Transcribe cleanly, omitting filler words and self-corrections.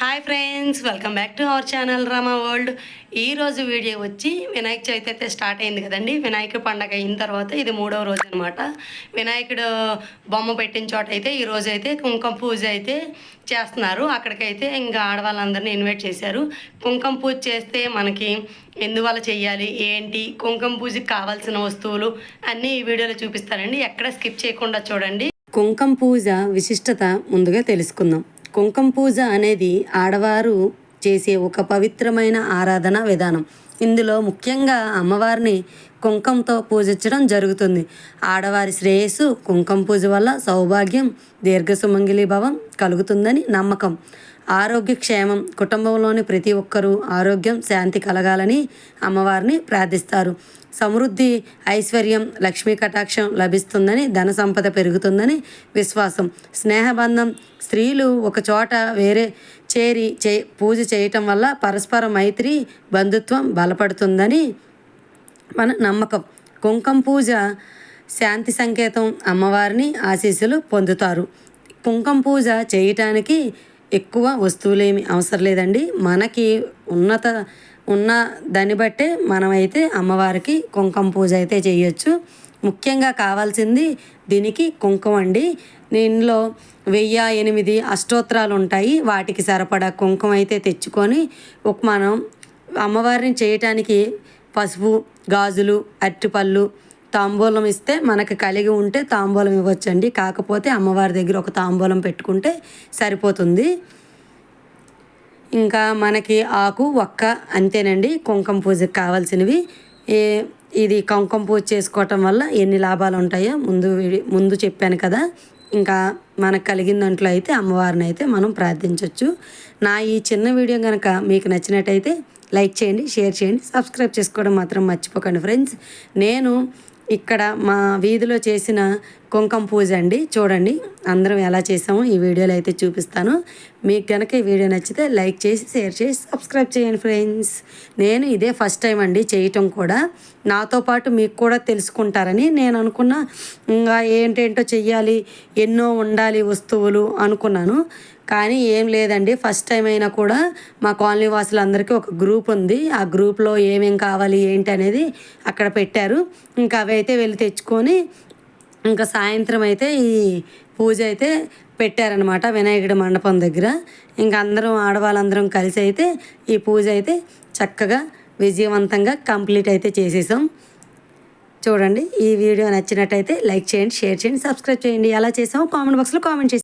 Hi friends, welcome back to our channel Rama world. ఈరోజు video వచ్చి వినాయక చవితి అయితే start అయింది కదండి. వినాయక పండగ అయిన తర్వాత ఇది 3వ రోజు అనమాట. వినాయకుడు బొమ్మ పెట్టిన చోట అయితే ఈరోజు అయితే కుంకుమ పూజ అయితే చేస్తున్నారు. అక్కడికైతే ఇంకా ఆడవాళ్ళందరినీ ఇన్వైట్ చేశారు. కుంకుమ పూజ చేస్తే మనకి ఎందువల్ల చెయ్యాలి, ఏంటి, కుంకుమ పూజకి కావాల్సిన వస్తువులు అన్నీ ఈ వీడియోలో చూపిస్తానండి. ఎక్కడ స్కిప్ చేయకుండా చూడండి. కుంకుమ పూజ విశిష్టత ముందుగా తెలుసుకుందాం. కుంకుమ పూజ అనేది ఆడవారు చేసే ఒక పవిత్రమైన ఆరాధన విధానం. ఇందులో ముఖ్యంగా అమ్మవారిని కుంకుమతో పూజించడం జరుగుతుంది. ఆడవారి శ్రేయస్సు కుంకుమ పూజ వల్ల సౌభాగ్యం, దీర్ఘసుమంగిలి భవం కలుగుతుందని నమ్మకం. ఆరోగ్య క్షేమం, కుటుంబంలోని ప్రతి ఒక్కరూ ఆరోగ్యం, శాంతి కలగాలని అమ్మవారిని ప్రార్థిస్తారు. సమృద్ధి, ఐశ్వర్యం, లక్ష్మీ కటాక్షం లభిస్తుందని, ధన సంపద పెరుగుతుందని విశ్వాసం. స్నేహబంధం, స్త్రీలు ఒక చోట చేరి పూజ చేయటం వల్ల పరస్పర మైత్రి, బంధుత్వం బలపడుతుందని మన నమ్మకం. కుంకుమ పూజ శాంతి సంకేతం. అమ్మవారిని ఆశీస్సులు పొందుతారు. కుంకుమ పూజ చేయటానికి ఎక్కువ వస్తువులేమి అవసరం లేదండి. మనకి ఉన్న దాన్ని బట్టే మనమైతే అమ్మవారికి కుంకుమ పూజ అయితే చేయొచ్చు. ముఖ్యంగా కావాల్సింది దీనికి కుంకుమ అండి. దీనిలో 1008 అష్టోత్తరాలు ఉంటాయి. వాటికి సరిపడా కుంకుమ అయితే తెచ్చుకొని మనం అమ్మవారిని చేయటానికి పసుపు, గాజులు, అరటిపళ్ళు, తాంబూలం ఇస్తే మనకు కలిగి ఉంటే తాంబూలం ఇవ్వచ్చండి. కాకపోతే అమ్మవారి దగ్గర ఒక తాంబూలం పెట్టుకుంటే సరిపోతుంది. ఇంకా మనకి ఆకు, ఒక్క అంతేనండి కుంకుమ పూజకి కావాల్సినవి. ఇది కుంకుమ పూజ చేసుకోవటం వల్ల ఎన్ని లాభాలు ఉంటాయో ముందు చెప్పాను కదా. ఇంకా మనకు కలిగిన దాంట్లో అయితే అమ్మవారిని అయితే మనం ప్రార్థించవచ్చు. నా ఈ చిన్న వీడియో కనుక మీకు నచ్చినట్టయితే లైక్ చేయండి, షేర్ చేయండి, సబ్స్క్రైబ్ చేసుకోవడం మాత్రం మర్చిపోకండి ఫ్రెండ్స్. నేను ఇక్కడ మా వీధిలో చేసిన కుంకుమ పూజ అండి. చూడండి అందరం ఎలా చేసామో ఈ వీడియోలో అయితే చూపిస్తాను. మీకు కనుక ఈ వీడియో నచ్చితే లైక్ చేసి, షేర్ చేసి, సబ్స్క్రైబ్ చేయండి ఫ్రెండ్స్. నేను ఇదే ఫస్ట్ టైం అండి చేయటం కూడా. నాతో పాటు మీకు కూడా తెలుసుకుంటారని నేను అనుకున్నా. ఇంకా ఏంటేంటో చెయ్యాలి, ఎన్నో ఉండాలి వస్తువులు అనుకున్నాను. కానీ ఏం లేదండి, ఫస్ట్ టైం అయినా కూడా మా కాలనీ వాసులందరికీ ఒక గ్రూప్ ఉంది. ఆ గ్రూప్లో ఏమేం కావాలి ఏంటి అనేది అక్కడ పెట్టారు. ఇంకా అవి అయితే వెళ్ళి తెచ్చుకొని ఇంకా సాయంత్రం అయితే ఈ పూజ అయితే పెట్టారనమాట వినాయకుడి మండపం దగ్గర. ఇంకా అందరం ఆడవాళ్ళందరం కలిసి అయితే ఈ పూజ అయితే చక్కగా విజయవంతంగా కంప్లీట్ అయితే చేసేసాం. చూడండి ఈ వీడియో నచ్చినట్టయితే లైక్ చేయండి, షేర్ చేయండి, సబ్స్క్రైబ్ చేయండి. ఎలా చేసామో కామెంట్ బాక్స్లో కామెంట్ చేసి